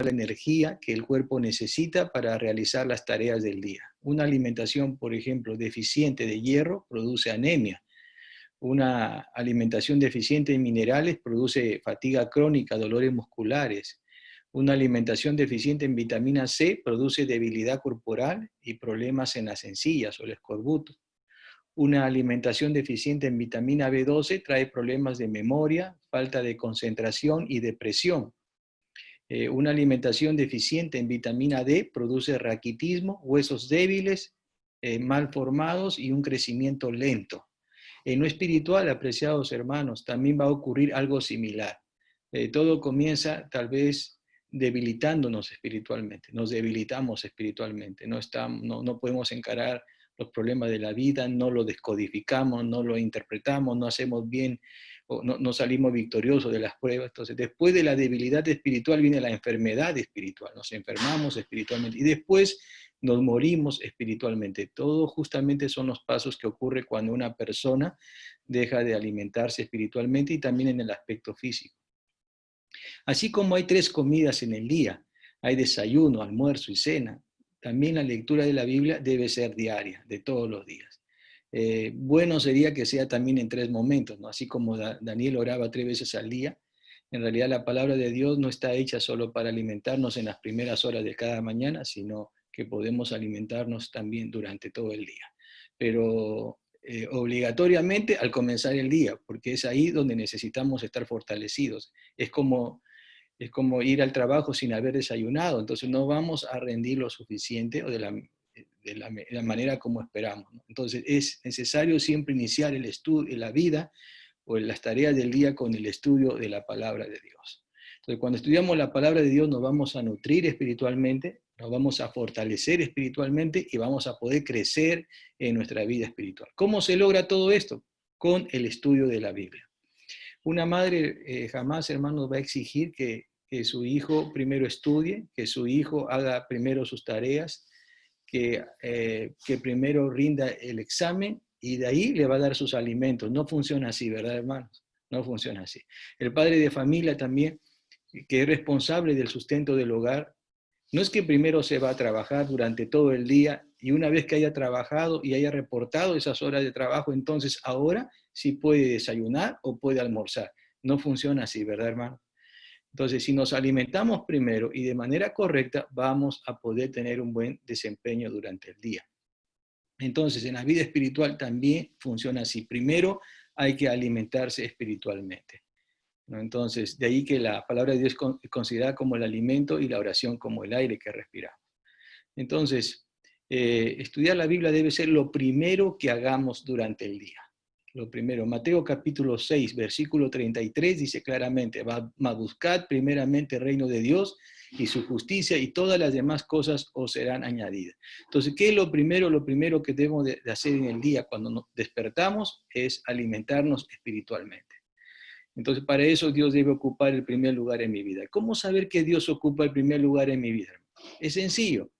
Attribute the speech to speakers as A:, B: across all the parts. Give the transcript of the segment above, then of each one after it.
A: la energía que el cuerpo necesita para realizar las tareas del día. Una alimentación, por ejemplo, deficiente de hierro produce anemia. Una alimentación deficiente en minerales produce fatiga crónica, dolores musculares. Una alimentación deficiente en vitamina C produce debilidad corporal y problemas en las encías o el escorbuto. Una alimentación deficiente en vitamina B12 trae problemas de memoria, falta de concentración y depresión. Una alimentación deficiente en vitamina D produce raquitismo, huesos débiles, mal formados y un crecimiento lento. En lo espiritual, apreciados hermanos, también va a ocurrir algo similar. Todo comienza tal vez debilitándonos espiritualmente, nos debilitamos espiritualmente, no podemos encarar los problemas de la vida, no lo descodificamos, no lo interpretamos, no hacemos bien, o no salimos victoriosos de las pruebas. Entonces, después de la debilidad espiritual viene la enfermedad espiritual, nos enfermamos espiritualmente y después nos morimos espiritualmente. Todo justamente son los pasos que ocurren cuando una persona deja de alimentarse espiritualmente y también en el aspecto físico. Así como hay 3 comidas en el día, hay desayuno, almuerzo y cena, también la lectura de la Biblia debe ser diaria, de todos los días. Bueno sería que sea también en 3 momentos, ¿no? Así como Daniel oraba 3 veces al día. En realidad la palabra de Dios no está hecha solo para alimentarnos en las primeras horas de cada mañana, sino que podemos alimentarnos también durante todo el día. Pero obligatoriamente al comenzar el día, porque es ahí donde necesitamos estar fortalecidos. Es como ir al trabajo sin haber desayunado, entonces no vamos a rendir lo suficiente o de la manera como esperamos, ¿no? Entonces es necesario siempre iniciar el estudio, la vida o las tareas del día con el estudio de la palabra de Dios. Entonces cuando estudiamos la palabra de Dios nos vamos a nutrir espiritualmente, nos vamos a fortalecer espiritualmente y vamos a poder crecer en nuestra vida espiritual. ¿Cómo se logra todo esto? Con el estudio de la Biblia. Una madre jamás, hermanos, va a exigir que su hijo primero estudie, que su hijo haga primero sus tareas, que primero rinda el examen y de ahí le va a dar sus alimentos. No funciona así, ¿verdad, hermanos? No funciona así. El padre de familia también, que es responsable del sustento del hogar, no es que primero se va a trabajar durante todo el día y una vez que haya trabajado y haya reportado esas horas de trabajo, entonces ahora sí puede desayunar o puede almorzar. No funciona así, ¿verdad, hermano? Entonces, si nos alimentamos primero y de manera correcta, vamos a poder tener un buen desempeño durante el día. Entonces, en la vida espiritual también funciona así. Primero hay que alimentarse espiritualmente, ¿no? Entonces, de ahí que la palabra de Dios es considerada como el alimento y la oración como el aire que respiramos. Entonces, estudiar la Biblia debe ser lo primero que hagamos durante el día. Lo primero, Mateo capítulo 6, versículo 33 dice claramente, buscad primeramente el reino de Dios y su justicia y todas las demás cosas os serán añadidas. Entonces, ¿qué es lo primero? Lo primero que debemos de hacer en el día cuando nos despertamos es alimentarnos espiritualmente. Entonces, para eso Dios debe ocupar el primer lugar en mi vida. ¿Cómo saber que Dios ocupa el primer lugar en mi vida? Es sencillo.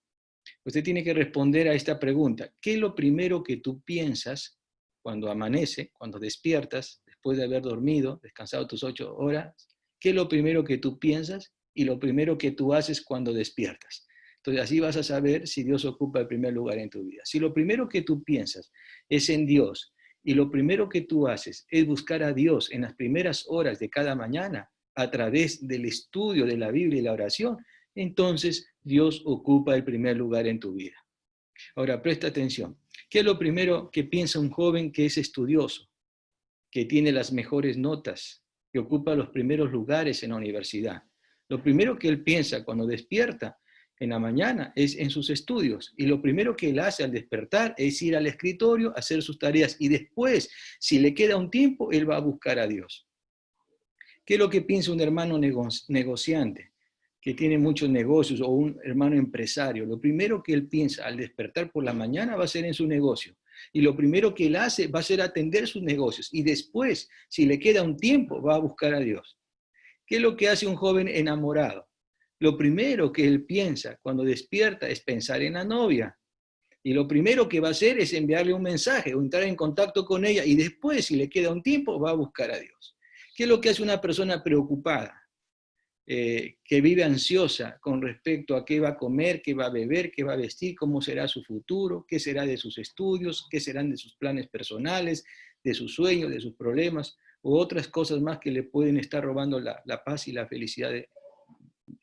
A: Usted tiene que responder a esta pregunta. ¿Qué es lo primero que tú piensas cuando amanece, cuando despiertas, después de haber dormido, descansado tus 8 horas? ¿Qué es lo primero que tú piensas y lo primero que tú haces cuando despiertas? Entonces, así vas a saber si Dios ocupa el primer lugar en tu vida. Si lo primero que tú piensas es en Dios y lo primero que tú haces es buscar a Dios en las primeras horas de cada mañana a través del estudio de la Biblia y la oración, entonces Dios ocupa el primer lugar en tu vida. Ahora, presta atención. ¿Qué es lo primero que piensa un joven que es estudioso, que tiene las mejores notas, que ocupa los primeros lugares en la universidad? Lo primero que él piensa cuando despierta en la mañana es en sus estudios. Y lo primero que él hace al despertar es ir al escritorio, hacer sus tareas. Y después, si le queda un tiempo, él va a buscar a Dios. ¿Qué es lo que piensa un hermano negociante que tiene muchos negocios o un hermano empresario? Lo primero que él piensa al despertar por la mañana va a ser en su negocio. Y lo primero que él hace va a ser atender sus negocios. Y después, si le queda un tiempo, va a buscar a Dios. ¿Qué es lo que hace un joven enamorado? Lo primero que él piensa cuando despierta es pensar en la novia. Y lo primero que va a hacer es enviarle un mensaje o entrar en contacto con ella. Y después, si le queda un tiempo, va a buscar a Dios. ¿Qué es lo que hace una persona preocupada? que vive ansiosa con respecto a qué va a comer, qué va a beber, qué va a vestir, cómo será su futuro, qué será de sus estudios, qué serán de sus planes personales, de sus sueños, de sus problemas, u otras cosas más que le pueden estar robando la paz y la felicidad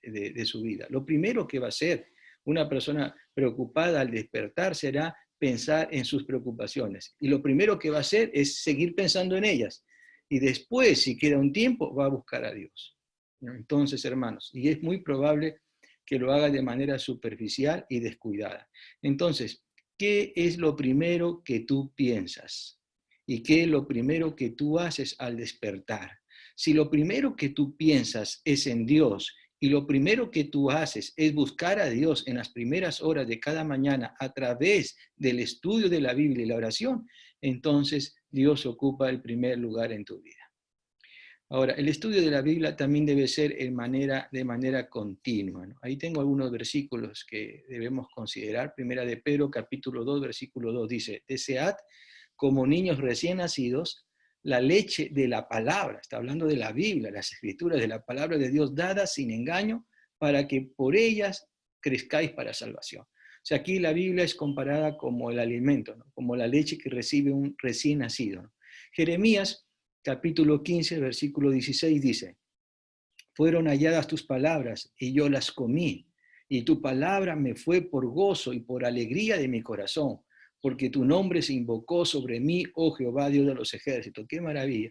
A: de su vida. Lo primero que va a hacer una persona preocupada al despertar será pensar en sus preocupaciones. Y lo primero que va a hacer es seguir pensando en ellas. Y después, si queda un tiempo, va a buscar a Dios. Entonces, hermanos, y es muy probable que lo haga de manera superficial y descuidada. Entonces, ¿qué es lo primero que tú piensas? ¿Y qué es lo primero que tú haces al despertar? Si lo primero que tú piensas es en Dios y lo primero que tú haces es buscar a Dios en las primeras horas de cada mañana a través del estudio de la Biblia y la oración, entonces Dios ocupa el primer lugar en tu vida. Ahora, el estudio de la Biblia también debe ser de manera continua, ¿no? Ahí tengo algunos versículos que debemos considerar. Primera de Pedro, capítulo 2, versículo 2, dice, desead como niños recién nacidos la leche de la palabra, está hablando de la Biblia, las escrituras de la palabra de Dios dadas sin engaño, para que por ellas crezcáis para salvación. O sea, aquí la Biblia es comparada como el alimento, ¿no? Como la leche que recibe un recién nacido, ¿no? Jeremías capítulo 15, versículo 16 dice, fueron halladas tus palabras y yo las comí, y tu palabra me fue por gozo y por alegría de mi corazón, porque tu nombre se invocó sobre mí, oh Jehová, Dios de los ejércitos. Qué maravilla,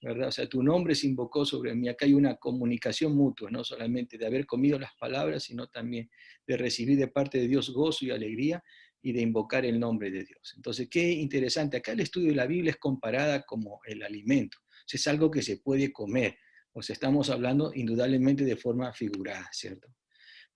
A: ¿verdad? O sea, tu nombre se invocó sobre mí. Acá hay una comunicación mutua, no solamente de haber comido las palabras, sino también de recibir de parte de Dios gozo y alegría y de invocar el nombre de Dios. Entonces, qué interesante. Acá el estudio de la Biblia es comparada como el alimento. O sea, es algo que se puede comer. O sea, estamos hablando indudablemente de forma figurada, ¿cierto?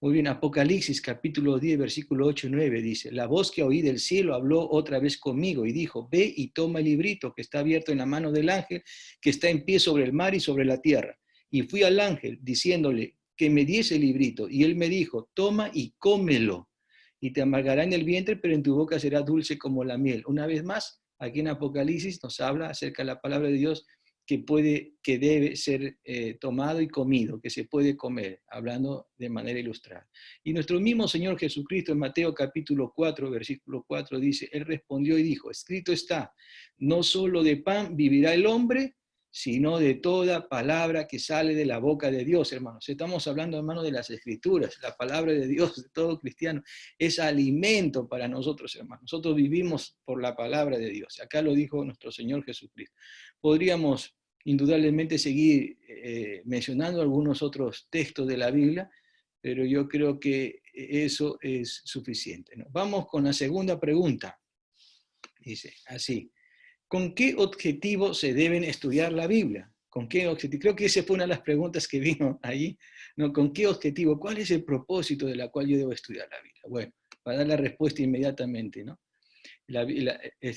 A: Muy bien, Apocalipsis capítulo 10, versículo 8 y 9 dice, la voz que oí del cielo habló otra vez conmigo y dijo, ve y toma el librito que está abierto en la mano del ángel que está en pie sobre el mar y sobre la tierra. Y fui al ángel diciéndole que me diese el librito y él me dijo, toma y cómelo y te amargará en el vientre, pero en tu boca será dulce como la miel. Una vez más, aquí en Apocalipsis nos habla acerca de la palabra de Dios que debe ser tomado y comido, que se puede comer, hablando de manera ilustrada. Y nuestro mismo Señor Jesucristo en Mateo capítulo 4, versículo 4 dice, Él respondió y dijo, escrito está, no solo de pan vivirá el hombre, sino de toda palabra que sale de la boca de Dios, hermanos. Estamos hablando, hermanos, de las Escrituras, la palabra de Dios, de todo cristiano, es alimento para nosotros, hermanos. Nosotros vivimos por la palabra de Dios. Acá lo dijo nuestro Señor Jesucristo. Podríamos indudablemente seguir mencionando algunos otros textos de la Biblia, pero yo creo que eso es suficiente, ¿no? Vamos con la segunda pregunta. Dice así, ¿con qué objetivo se deben estudiar la Biblia? ¿Con qué objetivo? Creo que esa fue una de las preguntas que vino allí, ¿no? ¿Con qué objetivo? ¿Cuál es el propósito de la cual yo debo estudiar la Biblia? Bueno, para dar la respuesta inmediatamente, ¿no?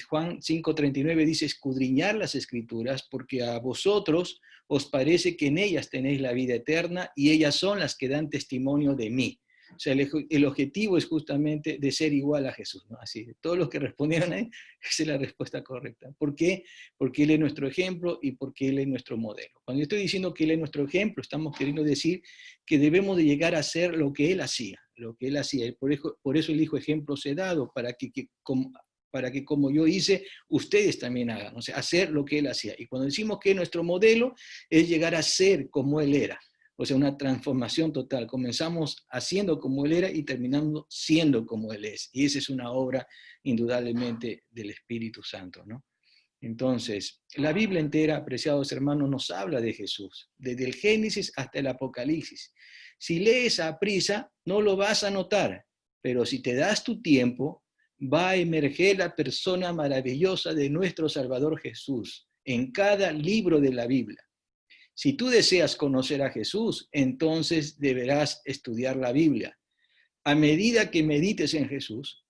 A: Juan 5:39 dice, escudriñar las escrituras porque a vosotros os parece que en ellas tenéis la vida eterna y ellas son las que dan testimonio de mí. O sea, el objetivo es justamente de ser igual a Jesús, ¿no? Así, todos los que respondieron ahí, esa es la respuesta correcta. ¿Por qué? Porque Él es nuestro ejemplo y porque Él es nuestro modelo. Cuando yo estoy diciendo que Él es nuestro ejemplo, estamos queriendo decir que debemos de llegar a hacer lo que Él hacía, lo que Él hacía. Por eso Él dijo ejemplos he dado, para que como yo hice, ustedes también hagan, o sea, hacer lo que Él hacía. Y cuando decimos que nuestro modelo es llegar a ser como Él era, o sea, una transformación total. Comenzamos haciendo como Él era y terminamos siendo como Él es. Y esa es una obra indudablemente del Espíritu Santo, ¿no? Entonces, la Biblia entera, apreciados hermanos, nos habla de Jesús, desde el Génesis hasta el Apocalipsis. Si lees a prisa, no lo vas a notar, pero si te das tu tiempo, va a emerger la persona maravillosa de nuestro Salvador Jesús en cada libro de la Biblia. Si tú deseas conocer a Jesús, entonces deberás estudiar la Biblia. A medida que medites en Jesús,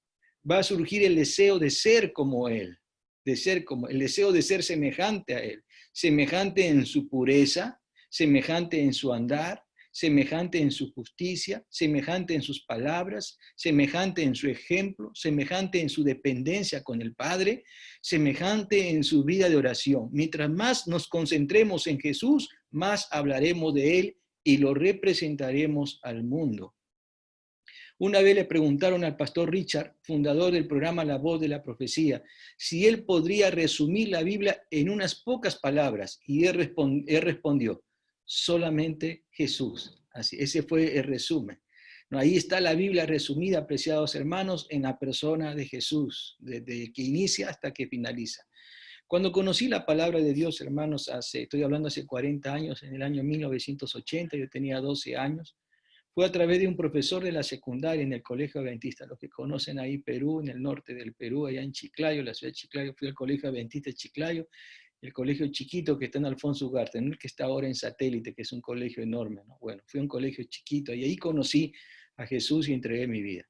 A: va a surgir el deseo de ser como Él, el deseo de ser semejante a Él, semejante en su pureza, semejante en su andar, semejante en su justicia, semejante en sus palabras, semejante en su ejemplo, semejante en su dependencia con el Padre, semejante en su vida de oración. Mientras más nos concentremos en Jesús, más hablaremos de Él y lo representaremos al mundo. Una vez le preguntaron al pastor Richard, fundador del programa La Voz de la Profecía, si él podría resumir la Biblia en unas pocas palabras, y él respondió, solamente Jesús. Así, ese fue el resumen. No, ahí está la Biblia resumida, apreciados hermanos, en la persona de Jesús, desde que inicia hasta que finaliza. Cuando conocí la palabra de Dios, hermanos, estoy hablando hace 40 años, en el año 1980, yo tenía 12 años, fue a través de un profesor de la secundaria en el Colegio Adventista. Los que conocen ahí Perú, en el norte del Perú, allá en Chiclayo, la ciudad de Chiclayo, fui al Colegio Adventista de Chiclayo, el colegio chiquito que está en Alfonso Ugarte, ¿no? El que está ahora en Satélite, que es un colegio enorme, ¿no? Bueno, fui a un colegio chiquito y ahí conocí a Jesús y entregué mi vida.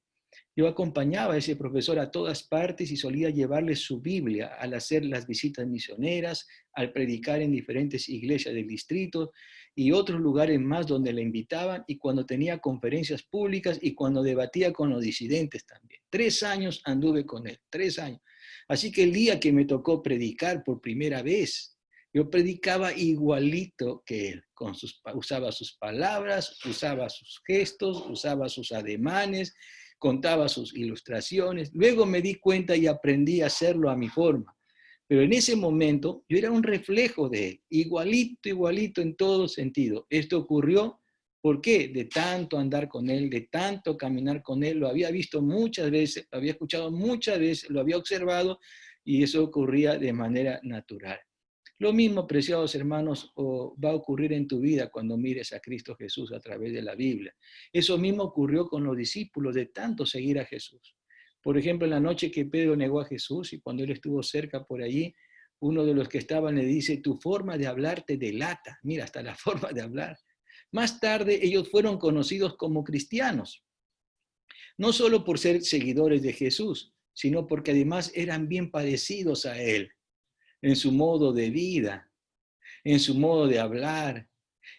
A: Yo acompañaba a ese profesor a todas partes y solía llevarle su Biblia al hacer las visitas misioneras, al predicar en diferentes iglesias del distrito y otros lugares más donde le invitaban, y cuando tenía conferencias públicas y cuando debatía con los disidentes también. 3 años anduve con él, 3 años. Así que el día que me tocó predicar por primera vez, yo predicaba igualito que él, usaba sus palabras, usaba sus gestos, usaba sus ademanes, contaba sus ilustraciones. Luego me di cuenta y aprendí a hacerlo a mi forma. Pero en ese momento yo era un reflejo de él, igualito, igualito en todo sentido. Esto ocurrió, ¿por qué? De tanto andar con él, de tanto caminar con él, lo había visto muchas veces, lo había escuchado muchas veces, lo había observado, y eso ocurría de manera natural. Lo mismo, preciados hermanos, va a ocurrir en tu vida cuando mires a Cristo Jesús a través de la Biblia. Eso mismo ocurrió con los discípulos de tanto seguir a Jesús. Por ejemplo, en la noche que Pedro negó a Jesús y cuando él estuvo cerca por allí, uno de los que estaban le dice, tu forma de hablar te delata. Mira, hasta la forma de hablar. Más tarde ellos fueron conocidos como cristianos, no solo por ser seguidores de Jesús, sino porque además eran bien parecidos a él en su modo de vida, en su modo de hablar,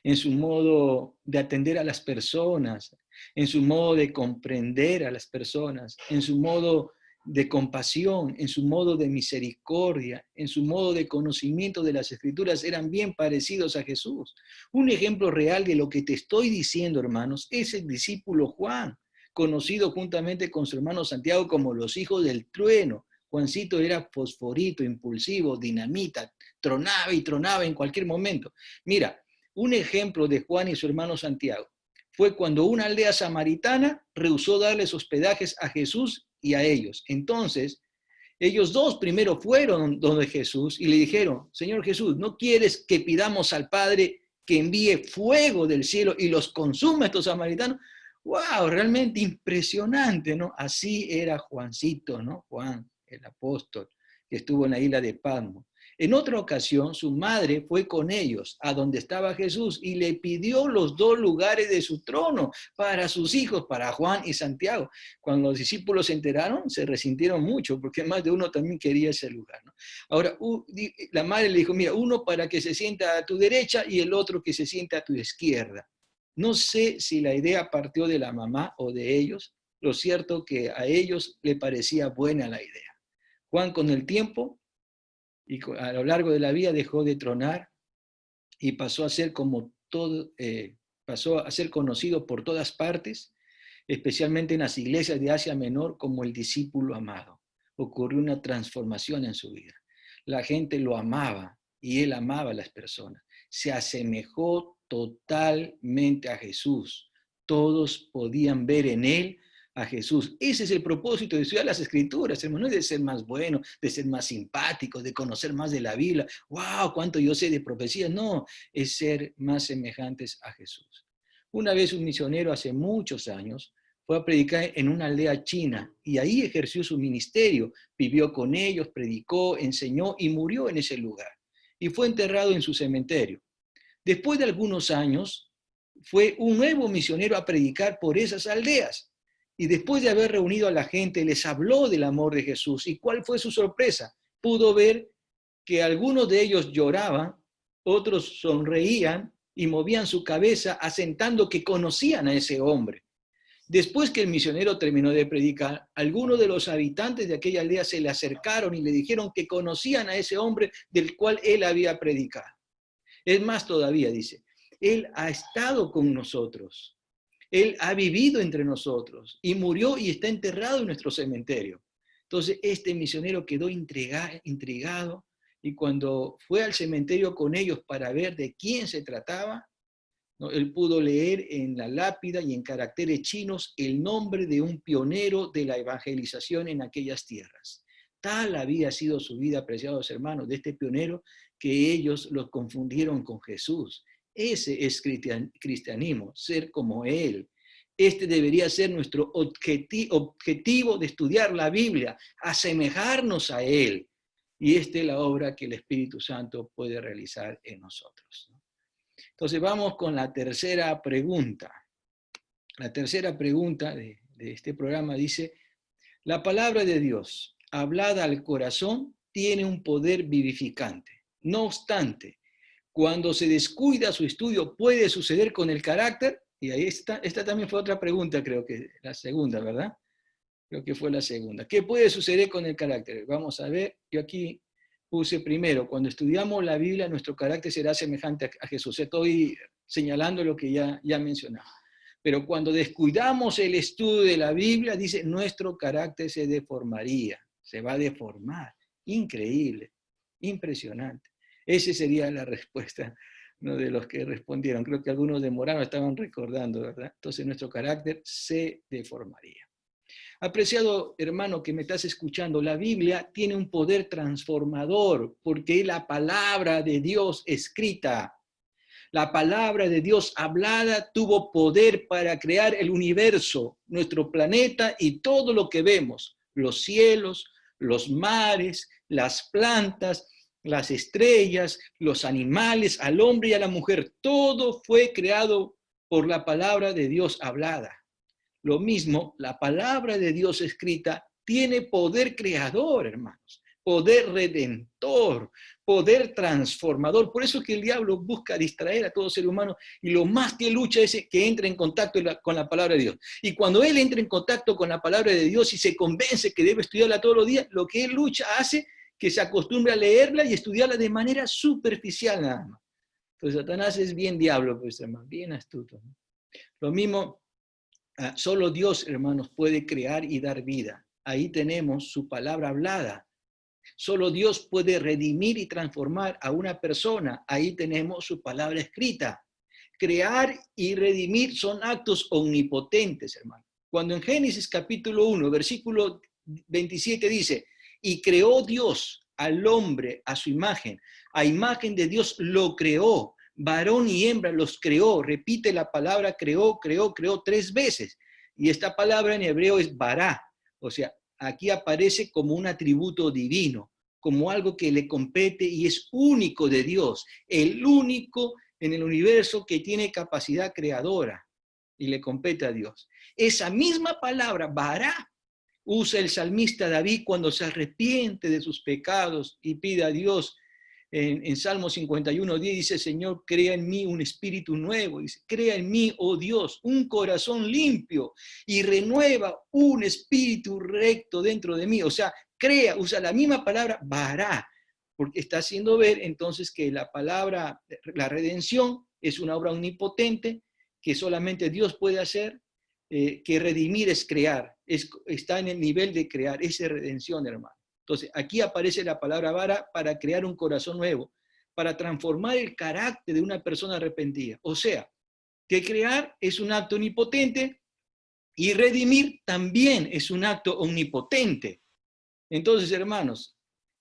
A: en su modo de atender a las personas, en su modo de comprender a las personas, en su modo de compasión, en su modo de misericordia, en su modo de conocimiento de las Escrituras, eran bien parecidos a Jesús. Un ejemplo real de lo que te estoy diciendo, hermanos, es el discípulo Juan, conocido juntamente con su hermano Santiago como los hijos del trueno. Juancito era fosforito, impulsivo, dinamita, tronaba y tronaba en cualquier momento. Mira, un ejemplo de Juan y su hermano Santiago fue cuando una aldea samaritana rehusó darles hospedajes a Jesús y a ellos. Entonces, ellos dos primero fueron donde Jesús y le dijeron, Señor Jesús, ¿no quieres que pidamos al Padre que envíe fuego del cielo y los consuma estos samaritanos? ¡Wow! Realmente impresionante, ¿no? Así era Juancito, ¿no? Juan, el apóstol, que estuvo en la isla de Patmos. En otra ocasión, su madre fue con ellos a donde estaba Jesús y le pidió los 2 lugares de su trono para sus hijos, para Juan y Santiago. Cuando los discípulos se enteraron, se resintieron mucho, porque más de uno también quería ese lugar, ¿no? Ahora, la madre le dijo, mira, uno para que se sienta a tu derecha y el otro que se sienta a tu izquierda. No sé si la idea partió de la mamá o de ellos, lo cierto que a ellos le parecía buena la idea. Juan con el tiempo y a lo largo de la vida dejó de tronar y pasó a ser pasó a ser conocido por todas partes, especialmente en las iglesias de Asia Menor, como el discípulo amado. Ocurrió una transformación en su vida. La gente lo amaba y él amaba a las personas. Se asemejó totalmente a Jesús. Todos podían ver en él a Jesús. Ese es el propósito de estudiar las Escrituras, hermano, no es de ser más bueno, de ser más simpático, de conocer más de la Biblia. ¡Wow! ¿Cuánto yo sé de profecías? No, es ser más semejantes a Jesús. Una vez un misionero hace muchos años fue a predicar en una aldea china y ahí ejerció su ministerio, vivió con ellos, predicó, enseñó y murió en ese lugar. Y fue enterrado en su cementerio. Después de algunos años, fue un nuevo misionero a predicar por esas aldeas. Y después de haber reunido a la gente, les habló del amor de Jesús. ¿Y cuál fue su sorpresa? Pudo ver que algunos de ellos lloraban, otros sonreían y movían su cabeza asentando que conocían a ese hombre. Después que el misionero terminó de predicar, algunos de los habitantes de aquella aldea se le acercaron y le dijeron que conocían a ese hombre del cual él había predicado. Es más todavía, dice, Él ha estado con nosotros. Él ha vivido entre nosotros y murió y está enterrado en nuestro cementerio. Entonces, este misionero quedó intrigado y cuando fue al cementerio con ellos para ver de quién se trataba, ¿no? Él pudo leer en la lápida y en caracteres chinos el nombre de un pionero de la evangelización en aquellas tierras. Tal había sido su vida, apreciados hermanos, de este pionero, que ellos lo confundieron con Jesús. Ese es cristianismo, ser como Él. Este debería ser nuestro objetivo de estudiar la Biblia, asemejarnos a Él. Y esta es la obra que el Espíritu Santo puede realizar en nosotros. Entonces vamos con la tercera pregunta. La tercera pregunta de este programa dice, la palabra de Dios, hablada al corazón, tiene un poder vivificante. No obstante, cuando se descuida su estudio, ¿puede suceder con el carácter? Y ahí está, esta también fue otra pregunta, creo que la segunda, ¿verdad? Creo que fue la segunda. ¿Qué puede suceder con el carácter? Vamos a ver, yo aquí puse primero, cuando estudiamos la Biblia, nuestro carácter será semejante a Jesús. Estoy señalando lo que ya mencionaba. Pero cuando descuidamos el estudio de la Biblia, dice, nuestro carácter se deformaría, se va a deformar. Increíble, impresionante. Esa sería la respuesta, ¿no?, de los que respondieron. Creo que algunos demoraron, estaban recordando, ¿verdad? Entonces nuestro carácter se deformaría. Apreciado hermano que me estás escuchando, la Biblia tiene un poder transformador porque es la palabra de Dios escrita. La palabra de Dios hablada tuvo poder para crear el universo, nuestro planeta y todo lo que vemos, los cielos, los mares, las plantas, las estrellas, los animales, al hombre y a la mujer. Todo fue creado por la palabra de Dios hablada. Lo mismo, la palabra de Dios escrita tiene poder creador, hermanos, poder redentor, poder transformador. Por eso es que el diablo busca distraer a todo ser humano y lo más que lucha es que entre en contacto con la palabra de Dios. Y cuando él entra en contacto con la palabra de Dios y se convence que debe estudiarla todos los días, lo que él lucha hace que se acostumbre a leerla y estudiarla de manera superficial nada más. Entonces Satanás es bien diablo, pues, hermano, bien astuto, ¿no? Lo mismo. Solo Dios, hermanos, puede crear y dar vida. Ahí tenemos su palabra hablada. Solo Dios puede redimir y transformar a una persona. Ahí tenemos su palabra escrita. Crear y redimir son actos omnipotentes, hermanos. Cuando en Génesis capítulo 1, versículo 27 dice, y creó Dios al hombre a su imagen. A imagen de Dios lo creó. Varón y hembra los creó. Repite la palabra creó 3 veces. Y esta palabra en hebreo es bará. O sea, aquí aparece como un atributo divino, como algo que le compete y es único de Dios. El único en el universo que tiene capacidad creadora y le compete a Dios. Esa misma palabra, bará, usa el salmista David cuando se arrepiente de sus pecados y pide a Dios. En Salmo 51:10 dice, Señor, crea en mí un espíritu nuevo. Dice, crea en mí, oh Dios, un corazón limpio y renueva un espíritu recto dentro de mí. O sea, usa la misma palabra, bará, porque está haciendo ver entonces que la palabra, la redención, es una obra omnipotente que solamente Dios puede hacer, que redimir es crear, está en el nivel de crear, esa es redención, hermano. Entonces, aquí aparece la palabra vara para crear un corazón nuevo, para transformar el carácter de una persona arrepentida. O sea, que crear es un acto omnipotente y redimir también es un acto omnipotente. Entonces, hermanos,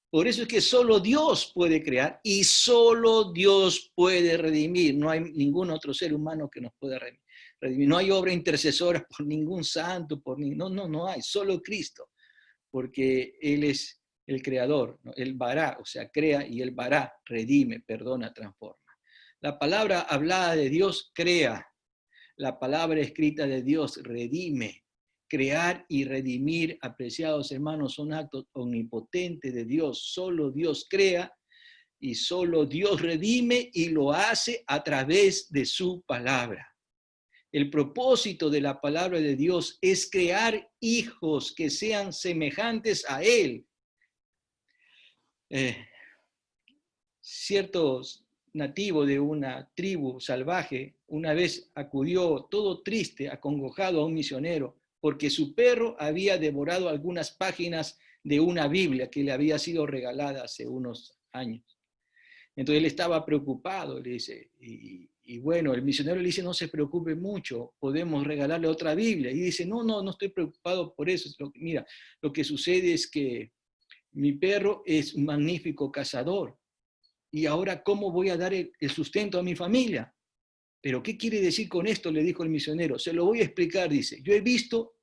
A: por eso es que solo Dios puede crear y solo Dios puede redimir. No hay ningún otro ser humano que nos pueda redimir. No hay obra intercesora por ningún santo, no hay, solo Cristo, porque Él es el creador, ¿no? El bará, o sea, crea, y el bará, redime, perdona, transforma. La palabra hablada de Dios crea, la palabra escrita de Dios redime. Crear y redimir, apreciados hermanos, son actos omnipotentes de Dios. Solo Dios crea y solo Dios redime y lo hace a través de su palabra. El propósito de la palabra de Dios es crear hijos que sean semejantes a Él. Ciertos nativo de una tribu salvaje una vez acudió todo triste, acongojado a un misionero, porque su perro había devorado algunas páginas de una Biblia que le había sido regalada hace unos años. Entonces él estaba preocupado, le dice, y bueno, el misionero le dice, no se preocupe mucho, podemos regalarle otra Biblia. Y dice, no estoy preocupado por eso. Mira, lo que sucede es que mi perro es un magnífico cazador. Y ahora, ¿cómo voy a dar el sustento a mi familia? ¿Pero qué quiere decir con esto? Le dijo el misionero. Se lo voy a explicar, dice. Yo he visto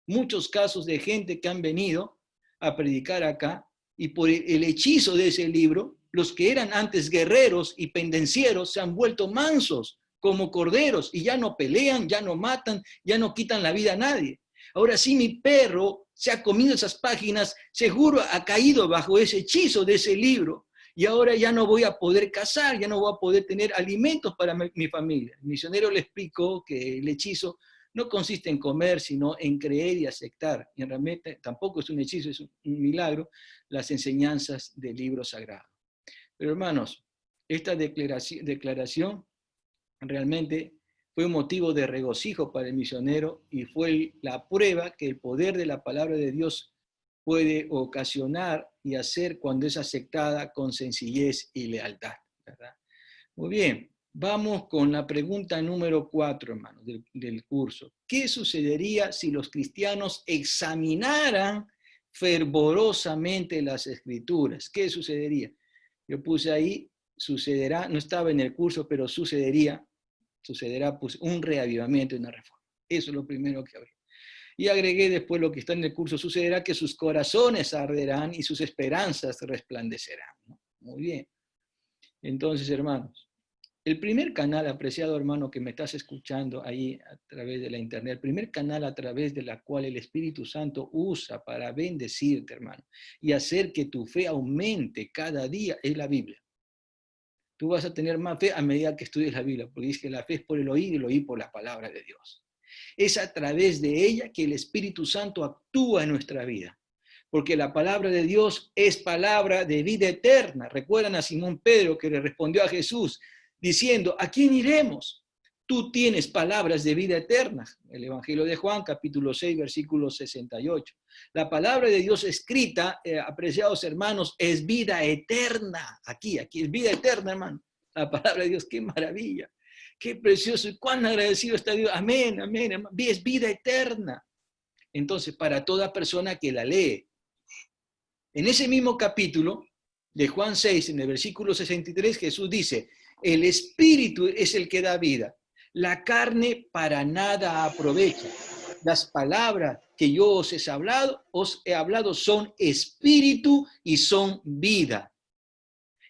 A: muchos casos de gente que han venido a predicar acá y por el hechizo de ese libro, los que eran antes guerreros y pendencieros se han vuelto mansos como corderos y ya no pelean, ya no matan, ya no quitan la vida a nadie. Ahora sí, mi perro se ha comido esas páginas, seguro ha caído bajo ese hechizo de ese libro y ahora ya no voy a poder cazar, ya no voy a poder tener alimentos para mi familia. El misionero le explicó que el hechizo no consiste en comer, sino en creer y aceptar. Y realmente tampoco es un hechizo, es un milagro, las enseñanzas del libro sagrado. Pero hermanos, esta declaración realmente fue un motivo de regocijo para el misionero y fue la prueba que el poder de la palabra de Dios puede ocasionar y hacer cuando es aceptada con sencillez y lealtad, ¿verdad? Muy bien, vamos con la pregunta número 4, hermanos, del curso. ¿Qué sucedería si los cristianos examinaran fervorosamente las Escrituras? ¿Qué sucedería? Yo puse ahí, sucederá, no estaba en el curso, pero sucederá pues, un reavivamiento y una reforma. Eso es lo primero que habría. Y agregué después lo que está en el curso, sucederá que sus corazones arderán y sus esperanzas resplandecerán, ¿no? Muy bien. Entonces, hermanos, el primer canal, apreciado hermano, que me estás escuchando ahí a través de la internet, el primer canal a través de la cual el Espíritu Santo usa para bendecirte, hermano, y hacer que tu fe aumente cada día es la Biblia. Tú vas a tener más fe a medida que estudies la Biblia, porque dice que la fe es por el oír y el oír por la palabra de Dios. Es a través de ella que el Espíritu Santo actúa en nuestra vida, porque la palabra de Dios es palabra de vida eterna. Recuerdan a Simón Pedro que le respondió a Jesús diciendo, ¿a quién iremos? Tú tienes palabras de vida eterna. El Evangelio de Juan, capítulo 6, versículo 68. La palabra de Dios escrita, apreciados hermanos, es vida eterna. Aquí es vida eterna, hermano. La palabra de Dios, qué maravilla. Qué precioso y cuán agradecido está Dios. Amén, amén, hermano. Es vida eterna. Entonces, para toda persona que la lee, en ese mismo capítulo de Juan 6, en el versículo 63, Jesús dice, el Espíritu es el que da vida. La carne para nada aprovecha. Las palabras que yo os he hablado son espíritu y son vida.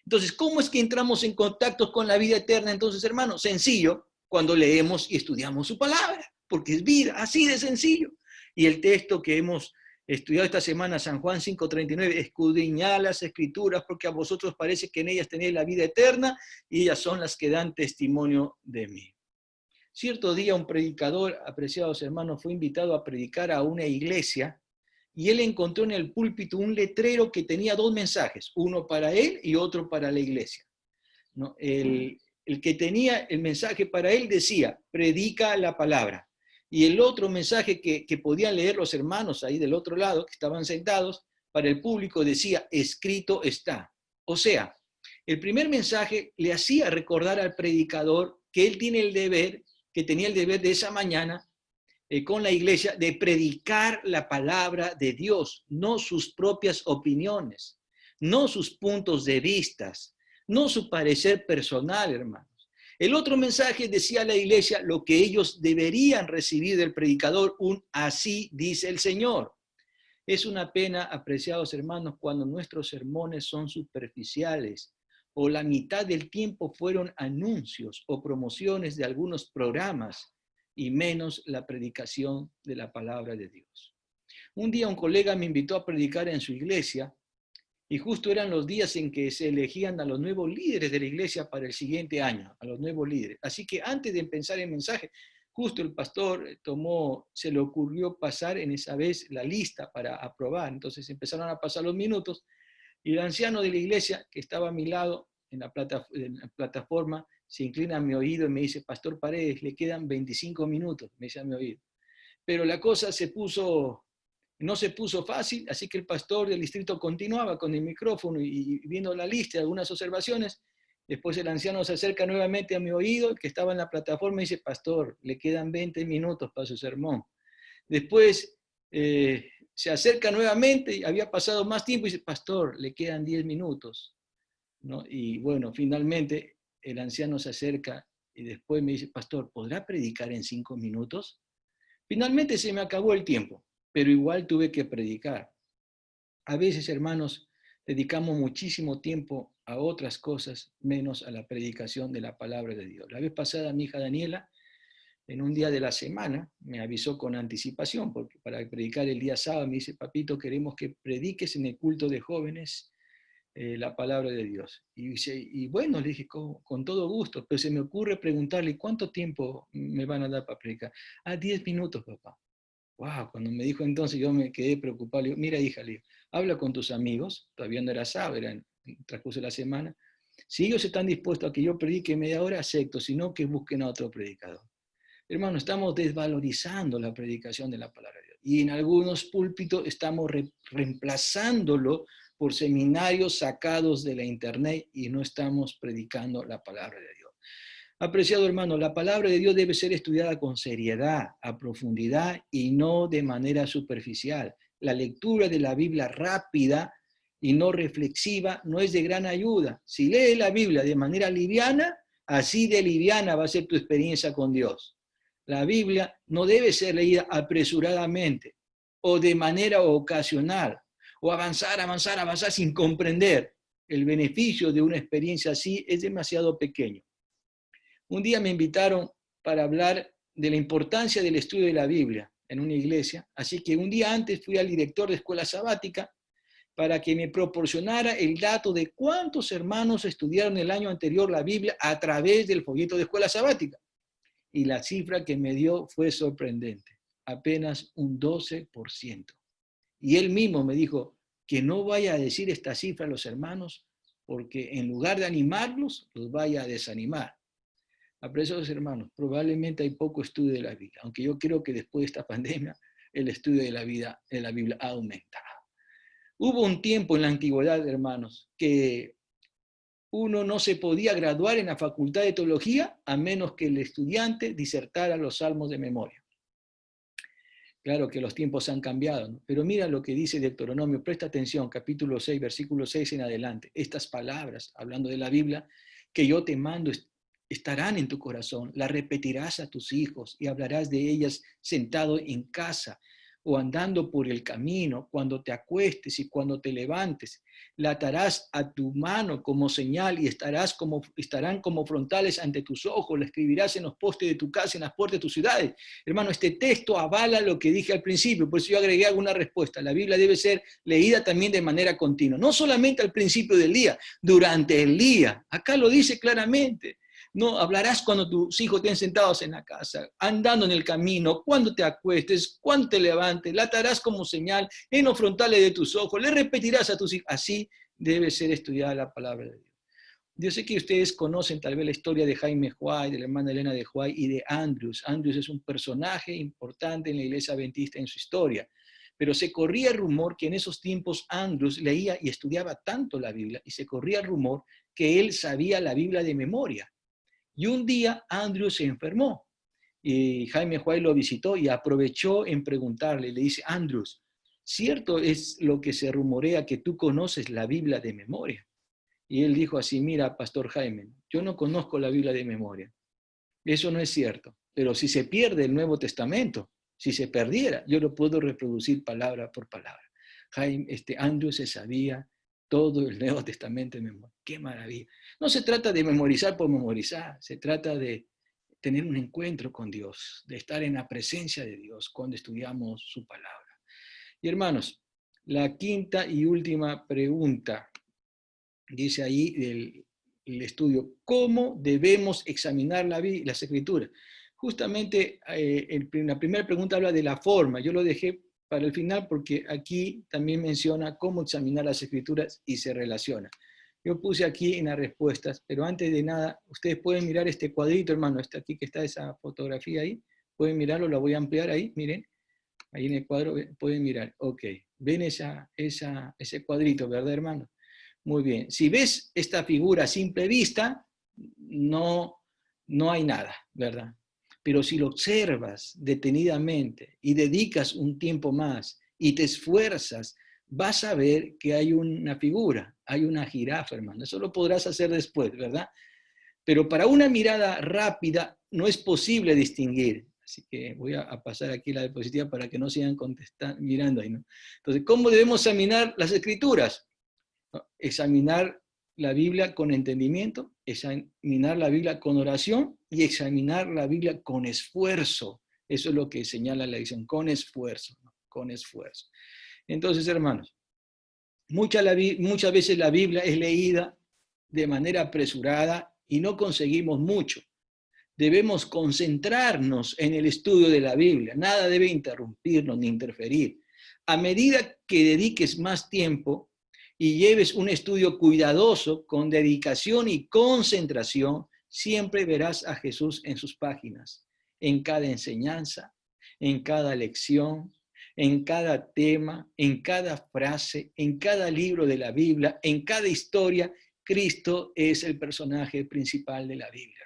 A: Entonces, ¿cómo es que entramos en contacto con la vida eterna? Entonces, hermanos, sencillo, cuando leemos y estudiamos su palabra, porque es vida, así de sencillo. Y el texto que hemos estudiado esta semana, San Juan 5:39, escudriñad las Escrituras, porque a vosotros parece que en ellas tenéis la vida eterna, y ellas son las que dan testimonio de mí. Cierto día un predicador, apreciados hermanos, fue invitado a predicar a una iglesia, y él encontró en el púlpito un letrero que tenía dos mensajes, uno para él y otro para la iglesia, ¿no? El que tenía el mensaje para él decía, predica la palabra. Y el otro mensaje que podían leer los hermanos ahí del otro lado, que estaban sentados, para el público decía, escrito está. O sea, el primer mensaje le hacía recordar al predicador que él tiene el deber, que tenía el deber de esa mañana, con la iglesia, de predicar la palabra de Dios, no sus propias opiniones, no sus puntos de vista, no su parecer personal, hermanos. El otro mensaje decía a la iglesia lo que ellos deberían recibir del predicador, un así dice el Señor. Es una pena, apreciados hermanos, cuando nuestros sermones son superficiales o la mitad del tiempo fueron anuncios o promociones de algunos programas y menos la predicación de la palabra de Dios. Un día un colega me invitó a predicar en su iglesia y justo eran los días en que se elegían a los nuevos líderes de la iglesia para el siguiente año, a los nuevos líderes. Así que antes de empezar el mensaje, justo el pastor se le ocurrió pasar en esa vez la lista para aprobar. Entonces empezaron a pasar los minutos y el anciano de la iglesia que estaba a mi lado en la plataforma, se inclina a mi oído y me dice, Pastor Paredes, le quedan 25 minutos, me dice a mi oído. Pero la cosa no se puso fácil, así que el pastor del distrito continuaba con el micrófono y viendo la lista, algunas observaciones. Después el anciano se acerca nuevamente a mi oído, que estaba en la plataforma, y dice, Pastor, le quedan 20 minutos para su sermón. Después se acerca nuevamente, había pasado más tiempo, y dice, Pastor, le quedan 10 minutos. ¿No? Y bueno, finalmente el anciano se acerca y después me dice, Pastor, ¿podrá predicar en 5 minutos? Finalmente se me acabó el tiempo, pero igual tuve que predicar. A veces, hermanos, dedicamos muchísimo tiempo a otras cosas, menos a la predicación de la palabra de Dios. La vez pasada mi hija Daniela, en un día de la semana, me avisó con anticipación, porque para predicar el día sábado me dice, papito, queremos que prediques en el culto de jóvenes la palabra de Dios. Y bueno, le dije, con todo gusto, pero se me ocurre preguntarle, ¿cuánto tiempo me van a dar para predicar? 10 minutos, papá. Wow, cuando me dijo entonces yo me quedé preocupado. Le digo, mira hija, le digo, habla con tus amigos, todavía no era sábado, era en el transcurso de la semana. Si ellos están dispuestos a que yo predique media hora, acepto, si no, que busquen a otro predicador. Hermano, estamos desvalorizando la predicación de la palabra de Dios. Y en algunos púlpitos estamos reemplazándolo por seminarios sacados de la internet y no estamos predicando la palabra de Dios. Apreciado hermano, la palabra de Dios debe ser estudiada con seriedad, a profundidad y no de manera superficial. La lectura de la Biblia rápida y no reflexiva no es de gran ayuda. Si lees la Biblia de manera liviana, así de liviana va a ser tu experiencia con Dios. La Biblia no debe ser leída apresuradamente o de manera ocasional o avanzar sin comprender. El beneficio de una experiencia así es demasiado pequeño. Un día me invitaron para hablar de la importancia del estudio de la Biblia en una iglesia, así que un día antes fui al director de escuela sabática para que me proporcionara el dato de cuántos hermanos estudiaron el año anterior la Biblia a través del folleto de escuela sabática. Y la cifra que me dio fue sorprendente, apenas un 12%. Y él mismo me dijo que no vaya a decir esta cifra a los hermanos, porque en lugar de animarlos, los vaya a desanimar. Apreciados hermanos, probablemente hay poco estudio de la Biblia, aunque yo creo que después de esta pandemia el estudio de la Biblia ha aumentado. Hubo un tiempo en la antigüedad, hermanos, que uno no se podía graduar en la facultad de teología a menos que el estudiante disertara los salmos de memoria. Claro que los tiempos han cambiado, ¿no? Pero mira lo que dice Deuteronomio, presta atención, capítulo 6, versículo 6 en adelante. Estas palabras, hablando de la Biblia, que yo te mando, estarán en tu corazón, las repetirás a tus hijos y hablarás de ellas sentado en casa o andando por el camino, cuando te acuestes y cuando te levantes. La atarás a tu mano como señal y estarán como frontales ante tus ojos, la escribirás en los postes de tu casa, en las puertas de tus ciudades. Hermano, este texto avala lo que dije al principio, por eso yo agregué alguna respuesta. La Biblia debe ser leída también de manera continua, no solamente al principio del día, durante el día. Acá lo dice claramente. No hablarás cuando tus hijos estén sentados en la casa, andando en el camino, cuando te acuestes, cuando te levantes, la atarás como señal en los frontales de tus ojos, le repetirás a tus hijos. Así debe ser estudiada la palabra de Dios. Yo sé que ustedes conocen tal vez la historia de Jaime Huay, de la hermana Elena de Huay y de Andrews. Andrews es un personaje importante en la iglesia adventista en su historia. Pero se corría el rumor que en esos tiempos Andrews leía y estudiaba tanto la Biblia y se corría el rumor que él sabía la Biblia de memoria. Y un día Andrew se enfermó y Jaime Huay lo visitó y aprovechó en preguntarle, le dice, Andrews, ¿cierto es lo que se rumorea que tú conoces la Biblia de memoria? Y él dijo así, mira, Pastor Jaime, yo no conozco la Biblia de memoria. Eso no es cierto, pero si se pierde el Nuevo Testamento, si se perdiera, yo lo puedo reproducir palabra por palabra. Andrew se sabía todo el Nuevo Testamento en memoria. ¡Qué maravilla! No se trata de memorizar por memorizar, se trata de tener un encuentro con Dios, de estar en la presencia de Dios cuando estudiamos su palabra. Y hermanos, la quinta y última pregunta, dice ahí el estudio, ¿cómo debemos examinar las Escrituras? Justamente la primera pregunta habla de la forma, yo lo dejé para el final porque aquí también menciona cómo examinar las Escrituras y se relaciona. Yo puse aquí en las respuestas, pero antes de nada, ustedes pueden mirar este cuadrito, hermano, está aquí que está esa fotografía ahí. Pueden mirarlo, la voy a ampliar ahí, miren. Ahí en el cuadro pueden mirar. Ok, ven ese cuadrito, ¿verdad, hermano? Muy bien. Si ves esta figura a simple vista, no hay nada, ¿verdad? Pero si lo observas detenidamente y dedicas un tiempo más y te esfuerzas, vas a ver que hay una figura, hay una jirafa, hermano. Eso lo podrás hacer después, ¿verdad? Pero para una mirada rápida no es posible distinguir. Así que voy a pasar aquí la diapositiva para que no sigan mirando ahí, ¿no? Entonces, ¿cómo debemos examinar las escrituras? Examinar la Biblia con entendimiento, examinar la Biblia con oración y examinar la Biblia con esfuerzo. Eso es lo que señala la lección, con esfuerzo, ¿no? Con esfuerzo. Entonces, hermanos, muchas veces la Biblia es leída de manera apresurada y no conseguimos mucho. Debemos concentrarnos en el estudio de la Biblia. Nada debe interrumpirnos ni interferir. A medida que dediques más tiempo y lleves un estudio cuidadoso, con dedicación y concentración, siempre verás a Jesús en sus páginas, en cada enseñanza, en cada lección, en cada tema, en cada frase, en cada libro de la Biblia, en cada historia. Cristo es el personaje principal de la Biblia.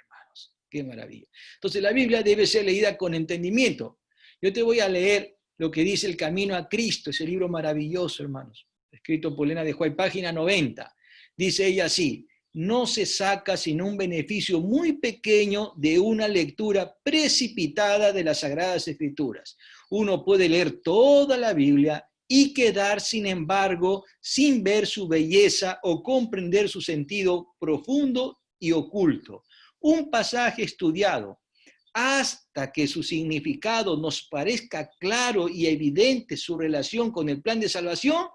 A: Qué maravilla. Entonces la Biblia debe ser leída con entendimiento. Yo te voy a leer lo que dice El Camino a Cristo, ese libro maravilloso, hermanos, escrito por Elena de White, página 90. Dice ella así: no se saca sino un beneficio muy pequeño de una lectura precipitada de las Sagradas Escrituras. Uno puede leer toda la Biblia y quedar, sin embargo, sin ver su belleza o comprender su sentido profundo y oculto. Un pasaje estudiado hasta que su significado nos parezca claro y evidente su relación con el plan de salvación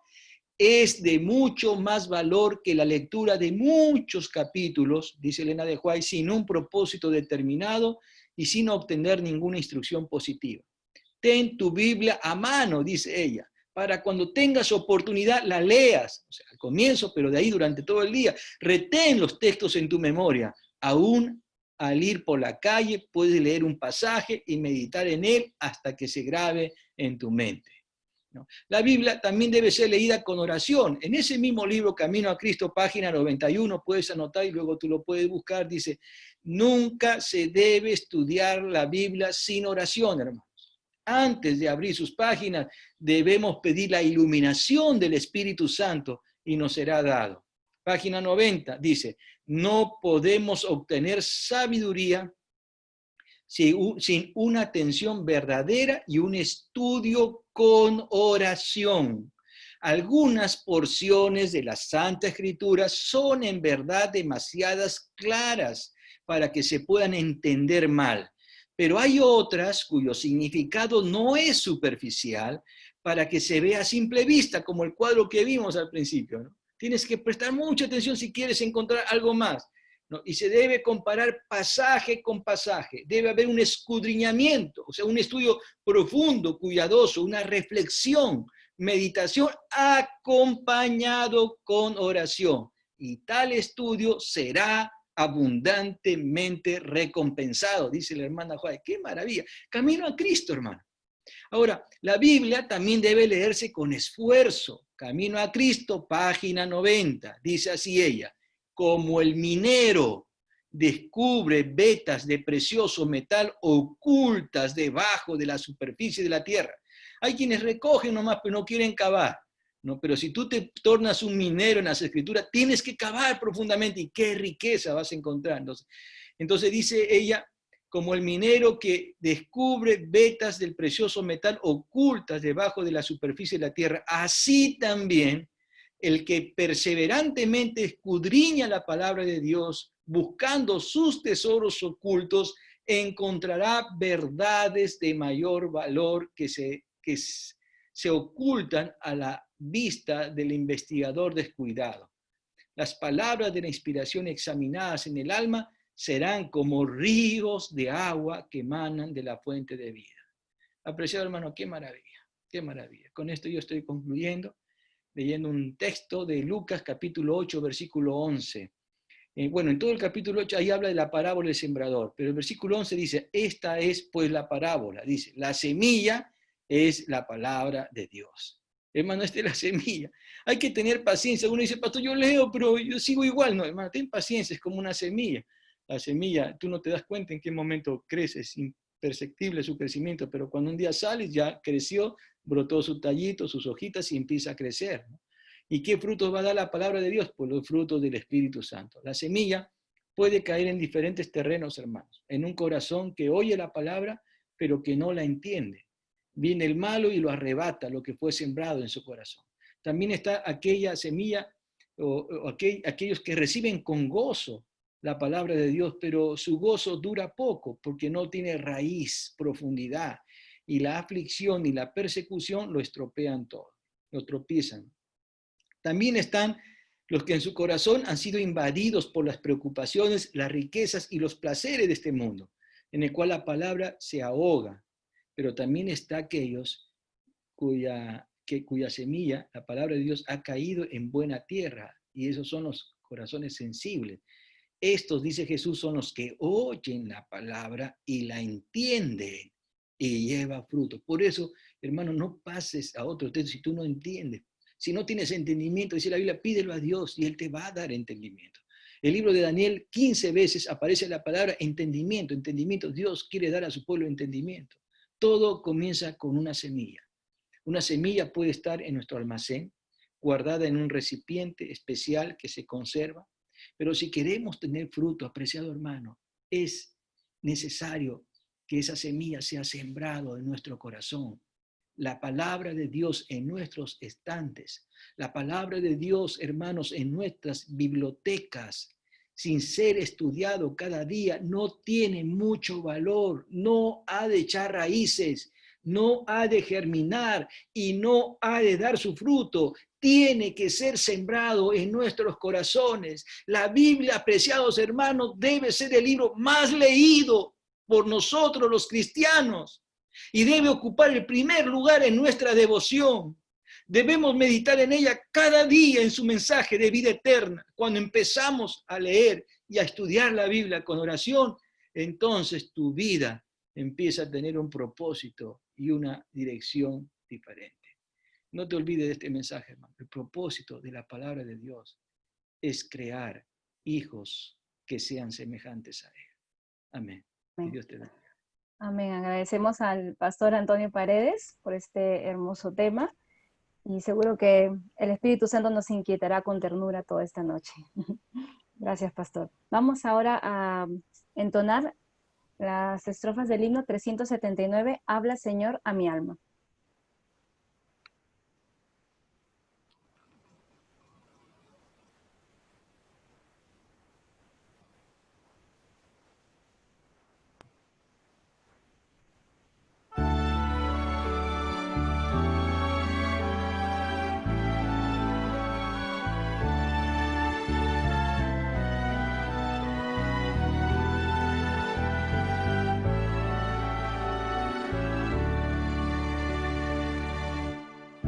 A: es de mucho más valor que la lectura de muchos capítulos, dice Elena de White, sin un propósito determinado y sin obtener ninguna instrucción positiva. Ten tu Biblia a mano, dice ella, para cuando tengas oportunidad la leas, o sea, al comienzo, pero de ahí durante todo el día. Retén los textos en tu memoria. Aún al ir por la calle puedes leer un pasaje y meditar en él hasta que se grabe en tu mente, ¿no? La Biblia también debe ser leída con oración. En ese mismo libro, Camino a Cristo, página 91, puedes anotar y luego tú lo puedes buscar, dice: nunca se debe estudiar la Biblia sin oración, hermanos. Antes de abrir sus páginas, debemos pedir la iluminación del Espíritu Santo y nos será dado. Página 90 dice: no podemos obtener sabiduría sin una atención verdadera y un estudio con oración. Algunas porciones de la Santa Escritura son en verdad demasiadas claras para que se puedan entender mal, pero hay otras cuyo significado no es superficial para que se vea a simple vista, como el cuadro que vimos al principio, ¿no? Tienes que prestar mucha atención si quieres encontrar algo más, ¿no? Y se debe comparar pasaje con pasaje. Debe haber un escudriñamiento, o sea, un estudio profundo, cuidadoso, una reflexión, meditación acompañado con oración. Y tal estudio será abundantemente recompensado, dice la hermana Juárez. ¡Qué maravilla! Camino a Cristo, hermano. Ahora, la Biblia también debe leerse con esfuerzo. Camino a Cristo, página 90. Dice así ella: como el minero descubre vetas de precioso metal ocultas debajo de la superficie de la tierra. Hay quienes recogen nomás, pero no quieren cavar, ¿no? Pero si tú te tornas un minero en las Escrituras, tienes que cavar profundamente, y qué riqueza vas a encontrar. Entonces dice ella: como el minero que descubre vetas del precioso metal ocultas debajo de la superficie de la tierra, así también el que perseverantemente escudriña la palabra de Dios, buscando sus tesoros ocultos, encontrará verdades de mayor valor que se ocultan a la vista del investigador descuidado. Las palabras de la inspiración examinadas en el alma serán como ríos de agua que emanan de la fuente de vida. Apreciado hermano, qué maravilla, qué maravilla. Con esto yo estoy concluyendo. leyendo un texto de Lucas capítulo 8, versículo 11. Bueno, en todo el capítulo 8 ahí habla de la parábola del sembrador, pero el versículo 11 dice, esta es pues la parábola, dice, la semilla es la palabra de Dios. Hermano, esta es la semilla. Hay que tener paciencia. Uno dice, pastor, yo leo, pero yo sigo igual. No, hermano, ten paciencia, es como una semilla. La semilla, tú no te das cuenta en qué momento crece, es imperceptible su crecimiento, pero cuando un día sales ya creció, brotó su tallito, sus hojitas y empieza a crecer, ¿no? ¿Y qué frutos va a dar la palabra de Dios? Pues los frutos del Espíritu Santo. La semilla puede caer en diferentes terrenos, hermanos. En un corazón que oye la palabra, pero que no la entiende. Viene el malo y lo arrebata, lo que fue sembrado en su corazón. También está aquella semilla, aquellos que reciben con gozo la palabra de Dios, pero su gozo dura poco, porque no tiene raíz, profundidad. Y la aflicción y la persecución lo estropean todo, lo tropiezan. También están los que en su corazón han sido invadidos por las preocupaciones, las riquezas y los placeres de este mundo, en el cual la palabra se ahoga. Pero también está aquellos cuya semilla, la palabra de Dios, ha caído en buena tierra, y esos son los corazones sensibles. Estos, dice Jesús, son los que oyen la palabra y la entienden y lleva fruto. Por eso, hermano, no pases a otro texto si tú no entiendes. Si no tienes entendimiento, dice la Biblia, pídelo a Dios y Él te va a dar entendimiento. El libro de Daniel, 15 veces aparece la palabra entendimiento, entendimiento. Dios quiere dar a su pueblo entendimiento. Todo comienza con una semilla. Una semilla puede estar en nuestro almacén, guardada en un recipiente especial que se conserva. Pero si queremos tener fruto, apreciado hermano, es necesario que esa semilla sea sembrado en nuestro corazón. La palabra de Dios en nuestros estantes, la palabra de Dios, hermanos, en nuestras bibliotecas, sin ser estudiado cada día, no tiene mucho valor, no ha de echar raíces, no ha de germinar y no ha de dar su fruto. Tiene que ser sembrado en nuestros corazones. La Biblia, apreciados hermanos, debe ser el libro más leído por nosotros los cristianos y debe ocupar el primer lugar en nuestra devoción. Debemos meditar en ella cada día en su mensaje de vida eterna. Cuando empezamos a leer y a estudiar la Biblia con oración, entonces tu vida empieza a tener un propósito y una dirección diferente. No te olvides de este mensaje, hermano. El propósito de la palabra de Dios es crear hijos que sean semejantes a Él. Amén. Que Dios te bendiga.
B: Amén. Agradecemos al pastor Antonio Paredes por este hermoso tema y seguro que el Espíritu Santo nos inquietará con ternura toda esta noche. Gracias, pastor. Vamos ahora a entonar las estrofas del himno 379, Habla, Señor, a mi alma.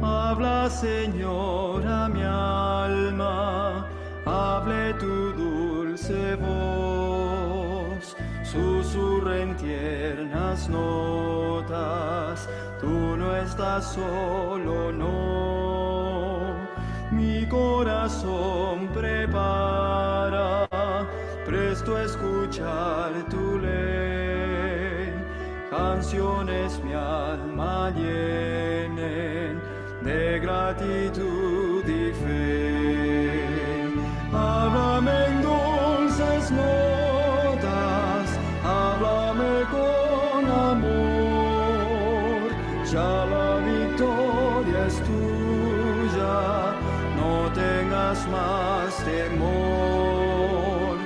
C: Habla, Señor, a mi alma, hable tu dulce voz, susurra en tiernas notas, tú no estás solo, no. Mi corazón prepara, presto a escuchar tu ley, canciones mi alma llenen de gratitud y fe. Háblame en dulces notas, háblame con amor, ya la victoria es tuya, no tengas más temor.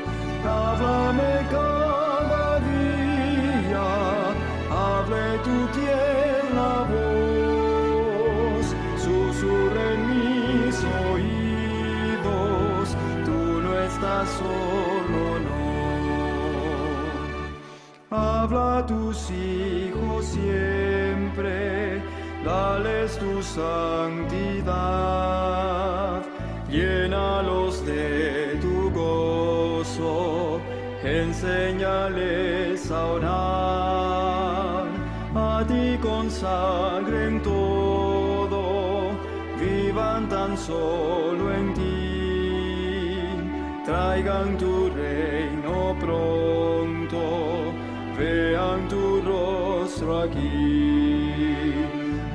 C: Háblame cada día, hable tu tierna voz, susurra en mis oídos, tú no estás solo, no. Habla a tus hijos siempre, dale es tu santidad. Llénalos de tu gozo, enséñales a orar. A ti consagren todo, vivan tan solo en ti. Traigan tu reino pronto, vean tu rostro aquí.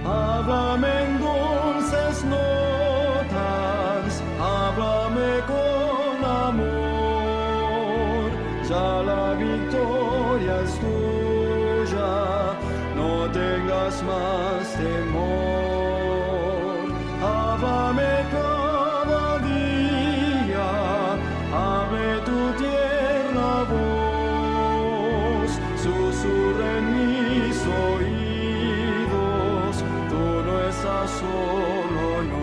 C: Háblame en dulces notas, háblame con amor. Ya la victoria es tuya, no tengas más temor. Háblame cada día, hable tu tierna voz, susurra en mis oídos, tú no estás solo, no.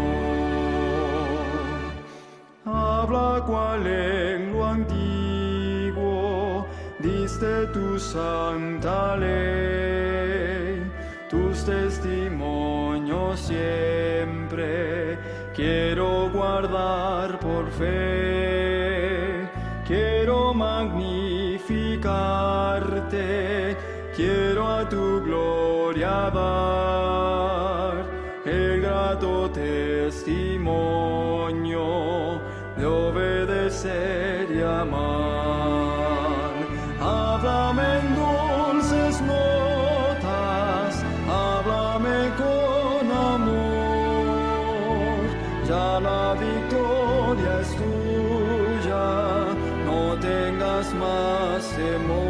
C: Habla cual lengua antiguo, diste tu santa ley, tus testimonios siempre quiero guardar por fe. Quiero magnificarte, quiero a tu gloria dar el grato testimonio de obedecer y amar. Háblame en dulces notas, háblame con amor. Ya la victoria es tuya, no tengas más temor.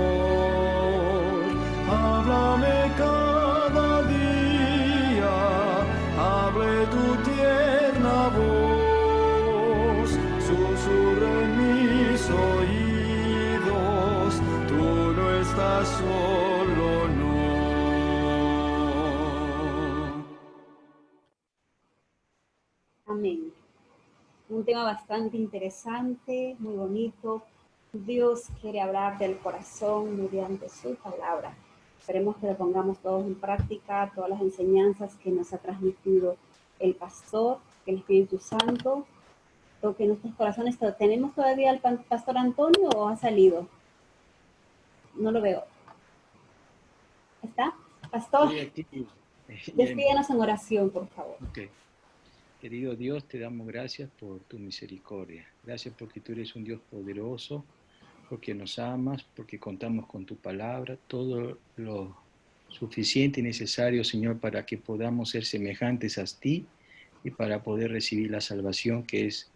C: Háblame cada día, hable tu tierna voz, susurra en mis oídos, tú no estás solo, no.
D: Amén. Un tema bastante interesante, muy bonito. Dios quiere hablar del corazón mediante su palabra. Esperemos que lo pongamos todos en práctica, todas las enseñanzas que nos ha transmitido el pastor, que el Espíritu Santo toque nuestros corazones. ¿Tenemos todavía al pastor Antonio o ha salido? No lo veo. ¿Está? Pastor, despídanos en oración, por favor.
A: Okay. Querido Dios, te damos gracias por tu misericordia. Gracias porque tú eres un Dios poderoso, porque nos amas, porque contamos con tu palabra, todo lo suficiente y necesario, Señor, para que podamos ser semejantes a ti y para poder recibir la salvación que es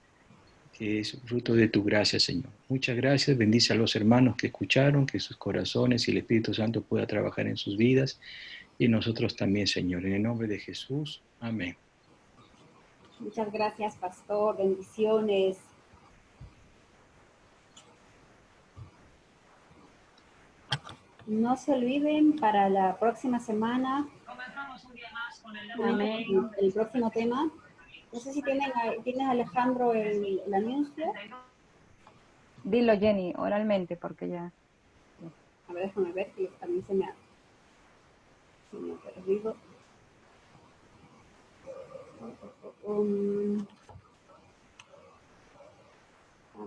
A: fruto de tu gracia, Señor. Muchas gracias. Bendice a los hermanos que escucharon, que sus corazones y el Espíritu Santo pueda trabajar en sus vidas y nosotros también, Señor. En el nombre de Jesús. Amén.
D: Muchas gracias, pastor. Bendiciones. No se olviden, para la próxima semana, el próximo tema. No sé si tienes Alejandro el anuncio.
B: Dilo, Jenny, oralmente, porque ya...
D: A ver, déjame ver, que a mí se me ha perdido. A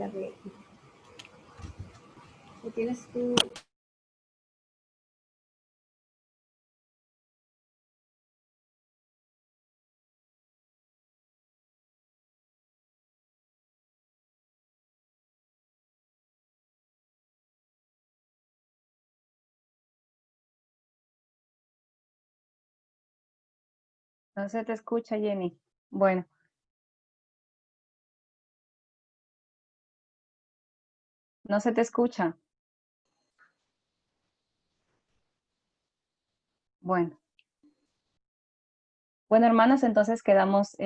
D: ver. ¿Qué tienes tú?
B: No se te escucha, Jenny. Bueno. No se te escucha. Bueno. Bueno, hermanos, entonces quedamos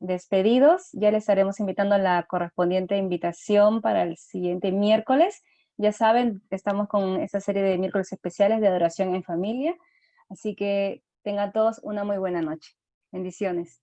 B: despedidos. Ya les estaremos invitando a la correspondiente invitación para el siguiente miércoles. Ya saben, estamos con esta serie de miércoles especiales de adoración en familia. Así que tengan todos una muy buena noche. Bendiciones.